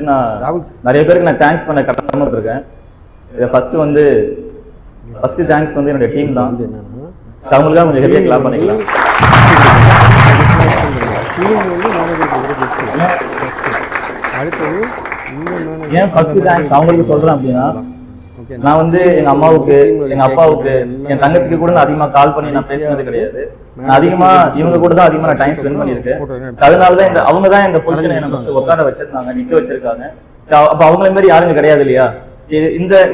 நான் நிறைய பேருக்கு நான் தேங்க்ஸ் பண்ண கடமைப்பட்டிருக்கேன். ஃபர்ஸ்ட் தேங்க்ஸ் வந்து என்னுடைய டீம் தான். அவங்களுக்காக கொஞ்சம் ஹெவியாக கிளாப் பண்ணிக்கலாம். ஏன் ஃபர்ஸ்ட் தேங்க்ஸ் அவங்களுக்கு சொல்றேன் அப்படின்னா, நான் வந்து எங்க அம்மாவுக்கு, எங்க அப்பாவுக்கு, என் தங்கச்சிக்கு கூட நான் அதிகமா கால் பண்ணி நான் பேசினது கிடையாது. நான் அதிகமா இவங்க கூட தான் அதிகமா நான் டைம் ஸ்பெண்ட் பண்ணியிருக்கேன். அதனாலதான் அவங்க தான் இந்த பொசிஷனை என்ன ஃபர்ஸ்ட் உட்கார வச்சிருந்தாங்க, நிக்க வச்சிருக்காங்க. அப்ப அவங்கள மாதிரி யாருங்க கிடையாது இல்லையா?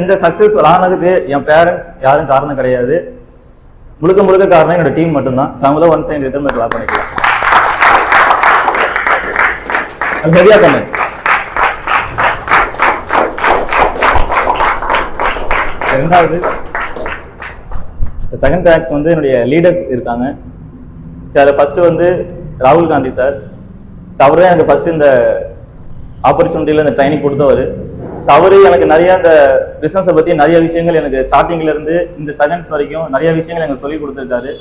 இந்த சக்சஸ் ஆனதுக்கு என் பேரண்ட்ஸ் யாரும் காரணம் கிடையாது. முழுக்க முழுக்க காரணம் என்னோட டீம் மட்டும்தான். அவங்கள ஒன் சைடு ரிட்டர்ன் கிளாப் பண்ணிக்கலாம். ஹெவியா பண்ணு. ரெண்டாவது செகண்ட் தேங்க்ஸ் வந்து என்னுடைய லீடர்ஸ் இருக்காங்க சார். ஃபர்ஸ்ட் வந்து ராகுல் காந்தி சார். அவரு தான் எனக்கு ஃபர்ஸ்ட் இந்த ஆப்பர்ச்சுனிட்டியில இந்த ட்ரைனிங் கொடுத்தவர். அவரு எனக்கு நிறைய இந்த பிசினஸை பத்தி நிறைய விஷயங்கள் எனக்கு ஸ்டார்டிங்ல இருந்து இந்த செகண்ட்ஸ் வரைக்கும் நிறைய விஷயங்கள் எனக்கு சொல்லி கொடுத்துருக்காரு.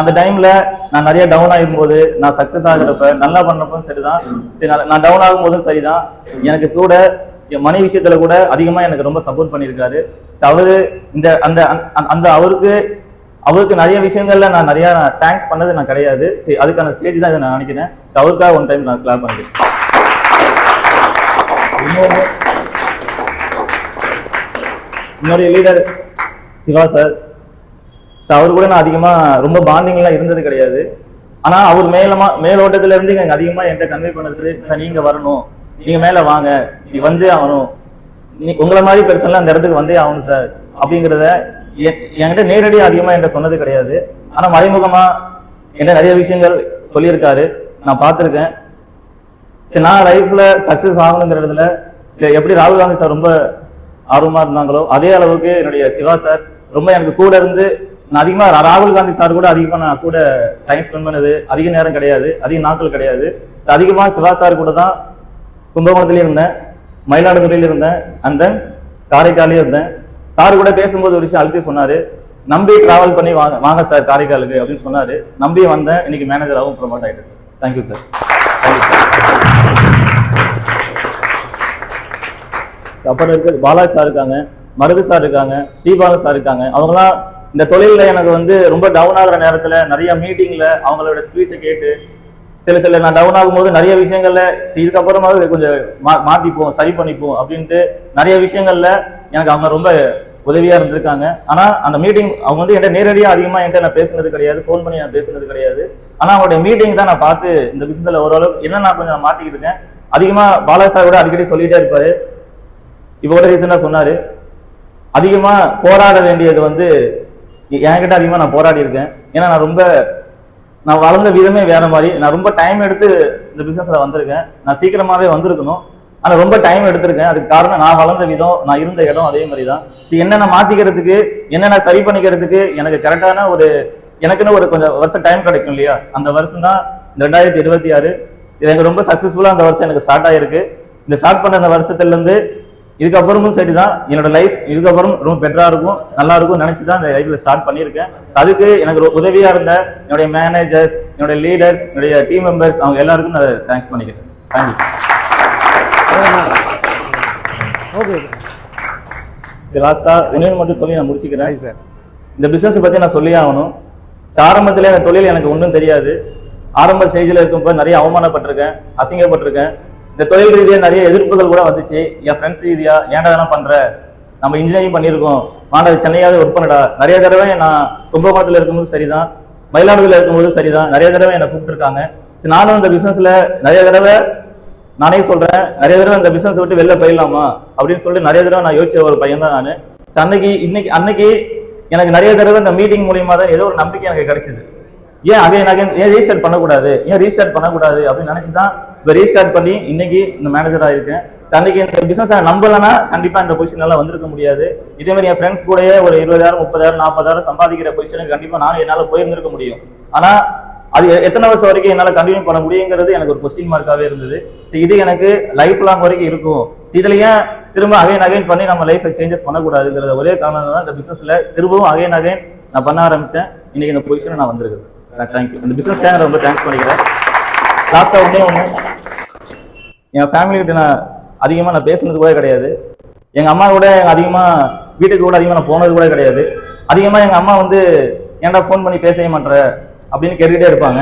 அந்த டைம்ல நான் நிறைய டவுன் ஆகும்போது, நான் சக்சஸ் ஆகிறப்ப, நல்லா பண்ணப்போ சரிதான், நான் டவுன் ஆகும் போதும் சரிதான், எனக்கு கூட என் மணி விஷயத்துல கூட அதிகமா எனக்கு ரொம்ப சப்போர்ட் பண்ணியிருக்காரு. அவரு இந்த அந்த அந்த அவருக்கு நிறைய விஷயங்கள்ல நான் நிறைய தேங்க்ஸ் பண்ணது நான் கிடையாது. சரி, அதுக்கான ஸ்டேஜ் தான் நான் நினைக்கிறேன். அவருக்காக ஒன் டைம் நான் கிளாப் பண்ணிக்கிறேன். இன்னொரு லீடர் சிவா சார். அவரு கூட நான் அதிகமா ரொம்ப பாண்டிங்லாம் இருந்தது கிடையாது. ஆனா அவர் மேலோட்டத்துல இருந்து எங்க அதிகமா என்கிட்ட கன்வே பண்ணது, சார் நீங்க வரணும், நீங்க மேல வாங்க, நீ வந்தே ஆகணும், உங்களை மாதிரி பெருசெல்லாம் அந்த இடத்துக்கு வந்தே ஆகணும் சார் அப்படிங்கிறத என்கிட்ட நேரடியாக அதிகமா என்கிட்ட சொன்னது கிடையாது. ஆனா மறைமுகமா என்கிட்ட நிறைய விஷயங்கள் சொல்லியிருக்காரு, நான் பார்த்துருக்கேன். சரி, நான் லைஃப்ல சக்சஸ் ஆகணுங்கிறதுல எப்படி ராகுல் காந்தி சார் ரொம்ப ஆர்வமா இருந்தாங்களோ அதே அளவுக்கு என்னுடைய சிவா சார் ரொம்ப எனக்கு கூட இருந்து, நான் அதிகமா ராகுல் காந்தி சார் கூட அதிகமா நான் கூட டைம் ஸ்பெண்ட் பண்ணது அதிக நேரம் கிடையாது, அதிக நாட்கள் கிடையாது. அதிகமா சிவா சார் கூட தான் கும்பகோணத்திலயும் இருந்தேன், மயிலாடுதுறையில இருந்தேன், அண்ட் தென் காரைக்காலையும் இருந்தேன். சார் கூட பேசும்போது ஒரு விஷயம் அழுத்தி சொன்னாரு, நம்பி டிராவல் பண்ணி வாங்க சார் காரைக்காலுக்கு அப்படின்னு சொன்னாரு. நம்பி வந்தேன், இன்னைக்கு மேனேஜராகவும் ப்ரொமோட் ஆயிட்டேன் சார். Thank you sir. அப்புறம் இருக்கு பாலாஜி சார் இருக்காங்க, மருது சார் இருக்காங்க, ஸ்ரீபாலன் சார் இருக்காங்க. அவங்களாம் இந்த தொழில எனக்கு வந்து ரொம்ப டவுன் ஆகுற நேரத்துல நிறைய மீட்டிங்ல அவங்களோட ஸ்பீச்சை கேட்டு சில நான் டவுன் ஆகும்போது நிறைய விஷயங்கள்ல இதுக்கப்புறமாவது கொஞ்சம் மாத்திப்போம், சரி பண்ணிப்போம் அப்படின்ட்டு நிறைய விஷயங்கள்ல எனக்கு அவங்க ரொம்ப உதவியா இருந்திருக்காங்க. ஆனா அந்த மீட்டிங் அவங்க வந்து என்கிட்ட நேரடியாக அதிகமா என்கிட்ட நான் பேசுனது கிடையாது, ஃபோன் பண்ணி நான் பேசுனது கிடையாது. ஆனா அவங்களுடைய மீட்டிங் தான் நான் பார்த்து இந்த பிசினஸ்ல ஓரளவுக்கு என்ன நான் கொஞ்சம் மாத்திக்கிட்டு இருக்கேன். அதிகமா பாலா சார் கூட அடிக்கடி சொல்லிட்டே இருப்பாரு. இப்போ ரீசனா சொன்னாரு, அதிகமா போராட வேண்டியது வந்து என்கிட்ட அதிகமா நான் போராடி இருக்கேன். ஏன்னா நான் வளர்ந்த விதமே வேற மாதிரி. நான் ரொம்ப டைம் எடுத்து இந்த பிசினஸ்ல வந்திருக்கேன். நான் சீக்கிரமாவே வந்திருக்கணும், ஆனா ரொம்ப டைம் எடுத்திருக்கேன். அதுக்கு காரணம் நான் வளர்ந்த விதம், நான் இருந்த இடம் அதே மாதிரி தான். என்னென்ன மாத்திக்கிறதுக்கு, என்னென்ன சரி பண்ணிக்கிறதுக்கு எனக்கு கரெக்டான எனக்குன்னு ஒரு கொஞ்சம் வருஷம் டைம் கிடைக்கும் இல்லையா? அந்த வருஷம் தான் 2026. இது எனக்கு ரொம்ப சக்சஸ்ஃபுல்லா அந்த வருஷம் எனக்கு ஸ்டார்ட் ஆயிருக்கு. இந்த ஸ்டார்ட் பண்ண அந்த வருஷத்துல இருந்து இதுக்கப்புறமும் சரிதான், என்னோட லைஃப் இதுக்கப்புறம் ரொம்ப பெட்டரா இருக்கும், நல்லா இருக்கும் நினைச்சுதான் இந்த லைஃப்ல ஸ்டார்ட் பண்ணியிருக்கேன். அதுக்கு எனக்கு உதவியா இருந்த என்னுடைய மேனேஜர்ஸ், என்னுடைய லீடர்ஸ், என்னுடைய டீம் மெம்பர்ஸ், அவங்க எல்லாருக்கும் நான் தேங்க்ஸ் பண்ணிக்கிறேன். தேங்க்யூ. சரி, லாஸ்டா ஒன்னு மட்டும் சொல்லி நான் முடிச்சுக்கிறேன் சார். இந்த பிசினஸ் பத்தி நான் சொல்லி ஆகணும். ஆரம்பத்திலே அந்த தொழில் எனக்கு ஒன்றும் தெரியாது. ஆரம்ப ஸ்டேஜில் இருக்கும்போது நிறைய அவமானப்பட்டிருக்கேன், அசிங்கப்பட்டிருக்கேன். இந்த தொழில் ரீதியாக நிறைய எதிர்ப்புகள் கூட வந்துச்சு. என் ஃப்ரெண்ட்ஸ் ரீதியா, ஏன்டா தானே பண்ற, நம்ம இன்ஜினியரிங் பண்ணியிருக்கோம், மாணவர் சென்னையாவது ஒர்க் பண்ணடா. நிறைய தடவை நான் கும்பகோணத்தில் இருக்கும்போது சரிதான், மயிலாடுதுறையில் இருக்கும்போது சரிதான், நிறைய தடவை என்னை கூப்பிட்டுருக்காங்க. நானும் இந்த பிசினஸ்ல நிறைய தடவை நானே சொல்றேன், நிறைய தடவை இந்த பிசினஸ் விட்டு வெளில போயிடலாமா அப்படின்னு சொல்லிட்டு நிறைய தடவை நான் யோசிச்ச ஒரு பையன் தான் நான். அன்னைக்கு எனக்கு நிறைய தடவை இந்த மீட்டிங் மூலியமா தான் ஏதோ ஒரு நம்பிக்கை எனக்கு கிடைச்சது. ஏன் ரீஸ்டார்ட் பண்ணக்கூடாது, அப்படின்னு நினைச்சுதான் இப்போ ரீஸ்டார்ட் பண்ணி இன்னைக்கு இந்த மேனேஜரா இருக்கேன். அன்னைக்கு இந்த பிசினஸ் நம்பலன்னா கண்டிப்பா இந்த பொசிஷன் எல்லாம் வந்திருக்க முடியாது. இதே மாதிரி என் ஃப்ரெண்ட்ஸ் கூட ஒரு 20,000, 30,000, 40,000 சம்பாதிக்கிற பொசிஷனுக்கு கண்டிப்பா நானும் என்னால போயிருந்திருக்க முடியும். ஆனா அது எத்தனை வருஷம் வரைக்கும் என்னால கண்டினியூ பண்ண முடியுங்கிறது எனக்கு ஒரு கொஸ்டின் மார்க்காவே இருந்தது. இது எனக்கு லைஃப் லாங் வரைக்கும் இருக்கும். இதுல ஏன் திரும்ப அகைன் பண்ணி நம்ம லைஃப் சேஞ்சஸ் பண்ணக்கூடாதுங்கிறத ஒரே காரணம் தான் இந்த பிசினஸ்ல திரும்பவும் அகைன் நான் பண்ண ஆரம்பிச்சேன். இன்னைக்கு இந்த பொசிஷனை நான் வந்திருக்கேன். தேங்க்யூ. இந்த பிசினஸ் ரொம்ப தேங்க்ஸ் பண்ணிக்கிறேன். லாஸ்டா ஒண்ணு என் ஃபேமிலி கிட்ட நான் அதிகமாக நான் பேசுனது கூட கிடையாது. எங்கள் அம்மா கூட அதிகமாக வீட்டுக்கு கூட அதிகமாக நான் போனது கூட கிடையாது. அதிகமாக எங்கள் அம்மா வந்து ஏன்டா ஃபோன் பண்ணி பேசவே மாட்டேற அப்படின்னு கேட்டுக்கிட்டே இருப்பாங்க.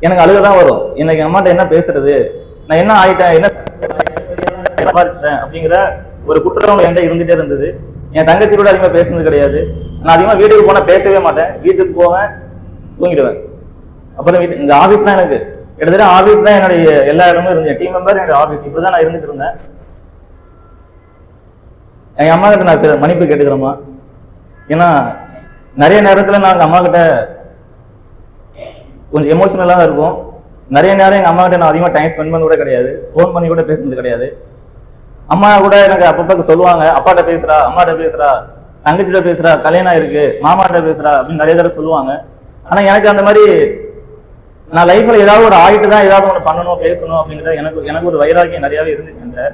எனக்கு அழுக தான் வரும். எனக்கு எங்கள் அம்மாட்ட என்ன பேசுறது, நான் என்ன ஆயிட்டேன், என்ன சம்பாதிச்சிட்டேன் அப்படிங்கிற ஒரு குற்றம் என்கிட்ட இருந்துகிட்டே இருந்தது. என் தங்கச்சி கூட அதிகமாக பேசுனது கிடையாது. நான் அதிகமாக வீட்டுக்கு போனால் பேசவே மாட்டேன். வீட்டுக்கு போவேன், தூங்கிடுவேன். அப்புறம் இந்த ஆஃபீஸ் தான் எனக்கு கிட்டத்தட்ட ஆஃபீஸ் தான் என்னுடைய எல்லா இடமும் இருந்தேன். டீம் மெம்பர் என்னுடைய ஆஃபீஸ் இப்படி தான் நான் இருந்துட்டு இருந்தேன். எங்கள் அம்மா கிட்ட நான் சில மன்னிப்பு கேட்டுக்கிறோமா. ஏன்னா நிறைய நேரத்தில் நாங்கள் அம்மா கிட்ட கொஞ்சம் எமோஷனலாக தான் இருக்கும். நிறைய நேரம் எங்கள் அம்மா கிட்ட நான் அதிகமாக டைம் ஸ்பெண்ட் பண்ண கூட கிடையாது. ஃபோன் பண்ணி கூட பேசுனது கிடையாது. அம்மா கூட எனக்கு அப்பப்போ சொல்லுவாங்க, அப்பாட்ட பேசுறா, அம்மாட்ட பேசுறா, தங்கச்சிட்ட பேசுறா, கல்யாணம் இருக்கு, மாமாட்ட பேசுறா அப்படின்னு நிறைய தடவை சொல்லுவாங்க. ஆனால் எனக்கு அந்த மாதிரி நான் லைஃப்ல ஏதாவது ஒரு ஆயிட்டு தான் ஏதாவது ஒன்று பண்ணணும், பேசணும் அப்படிங்கிறத எனக்கு ஒரு வைராக்கியம் நிறையாவே இருந்துச்சு.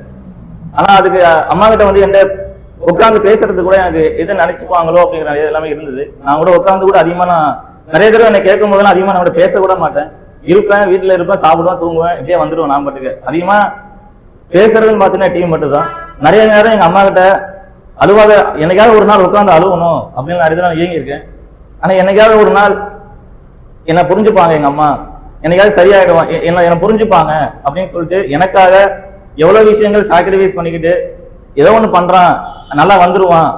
ஆனால் அதுக்கு அம்மா கிட்ட வந்து எந்த உட்காந்து பேசுறது கூட எனக்கு எதை நினைச்சுப்பாங்களோ அப்படிங்கிற எல்லாமே இருந்தது. நான் கூட உட்காந்து கூட அதிகமாக நான் நிறைய தடவை என்னை கேட்கும் போதெல்லாம் அதிகமாக நான் கூட பேச கூட மாட்டேன். இருப்பேன், வீட்டில் இருப்பேன், சாப்பிடுவேன், தூங்குவேன், இப்படியே வந்துடுவேன். நான் பாட்டுக்கு அதிகமாக பேசுறதுன்னு பார்த்தீங்கன்னா டீம் மட்டும் தான். நிறைய நேரம் எங்கள் அம்மா கிட்ட அழுவாத என்னைக்காவது ஒரு நாள் உட்காந்து அழுவணும் அப்படின்னு நிறைய நான் இயங்கியிருக்கேன். ஆனால் என்னைக்காவது ஒரு நாள் என்னை புரிஞ்சுப்பாங்க, எங்கள் அம்மா என்னைக்காவது சரியாயிடுவான், என்னை புரிஞ்சுப்பாங்க அப்படின்னு சொல்லிட்டு எனக்காக எவ்வளோ விஷயங்கள் சாக்ரிஃபைஸ் பண்ணிக்கிட்டு ஏதோ ஒன்று பண்ணுறான், நல்லா வந்துடுவான்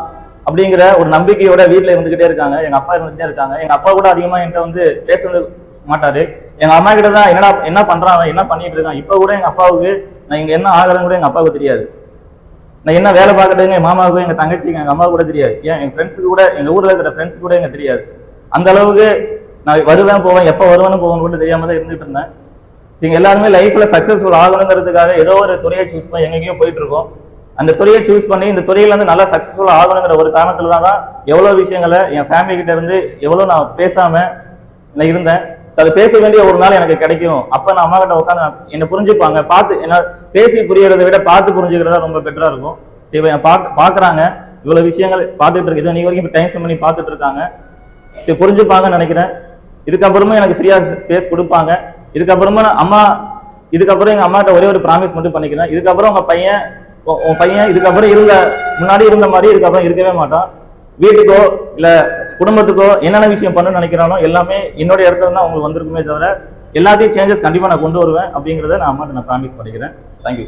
அப்படிங்கிற ஒரு நம்பிக்கையோட வீட்டில் இருந்துகிட்டே இருக்காங்க. எங்கள் அப்பா இருந்துகிட்டே இருக்காங்க. எங்கள் அப்பா கூட அதிகமாக என்கிட்ட வந்து பேசுறது மாட்டாரு. எங்கள் அம்மா கிட்ட தான் என்ன பண்ணுறான், என்ன பண்ணிட்டு இருக்கான். இப்போ கூட எங்கள் அப்பாவுக்கு நான் இங்கே என்ன ஆகுறேன்னு கூட எங்கள் அப்பாவுக்கு தெரியாது. நான் என்ன வேலை பார்க்குறதுங்க எங்கள் மாமாவுக்கும் எங்கள் தங்கச்சிக்கு எங்கள் அம்மாவுக்கு கூட தெரியாது. ஏன் எங்கள் ஃப்ரெண்ட்ஸுக்கு கூட, எங்கள் ஊரில் இருக்கிற ஃப்ரெண்ட்ஸுக்கு கூட எனக்கு தெரியாது. அந்த அளவுக்கு நான் வருவேன் போவேன், எப்போ வருவேன்னு போவேன்னு கூட தெரியாம தான் இருந்துட்டு இருந்தேன். நீங்கள் எல்லாருமே லைஃப்ல சக்ஸஸ்ஃபுல் ஆகணுங்கிறதுக்காக ஏதோ ஒரு துறையை சூஸ் பண்ணி எங்கேயோ போயிட்டு இருக்கோம். அந்த துறையை சூஸ் பண்ணி இந்த துறையில வந்து நல்லா சக்ஸஸ்ஃபுல் ஆகணுங்கிற ஒரு காரணத்துல தான் எவ்வளோ விஷயங்களை என் ஃபேமிலி கிட்ட இருந்து எவ்வளோ நான் பேசாம நான் இருந்தேன். அது பேச வேண்டிய ஒரு நாள் எனக்கு கிடைக்கும். அப்ப நான் அம்மா கிட்ட உட்காந்து என்னை புரிஞ்சுப்பாங்க. பார்த்து என்ன பேசி புரியறதை விட பார்த்து புரிஞ்சுக்கிறதா ரொம்ப பெட்டரா இருக்கும். சரி பாக்குறாங்க, இவ்வளவு விஷயங்கள் பார்த்துட்டு இருக்கு, இதை நீ வரைக்கும் டைம் ஸ்பெண்ட் பண்ணி பார்த்துட்டு இருக்காங்க, சரி புரிஞ்சுப்பாங்கன்னு நினைக்கிறேன். இதுக்கப்புறமா எனக்கு ஃப்ரீயா ஸ்பேஸ் கொடுப்பாங்க. இதுக்கப்புறமா இதுக்கப்புறம் எங்க அம்மாட்ட ஒரே ஒரு ப்ராமிஸ் மட்டும் பண்ணிக்கிறேன். இதுக்கப்புறம் உன் பையன் இதுக்கப்புறம் முன்னாடி இருந்த மாதிரி இதுக்கப்புறம் இருக்கவே மாட்டான். வீட்டுக்கோ இல்ல குடும்பத்துக்கோ என்னென்ன விஷயம் பண்ணணும்னு நினைக்கிறானோ எல்லாமே என்னோட இடத்துல தான் உங்களுக்கு வந்திருக்குமே தவிர எல்லாத்தையும் சேஞ்சஸ் கண்டிப்பா நான் கொண்டு வருவேன் அப்படிங்கிறத நான் அம்மாட்ட நான் ப்ராமிஸ் பண்ணிக்கிறேன். தேங்க்யூ.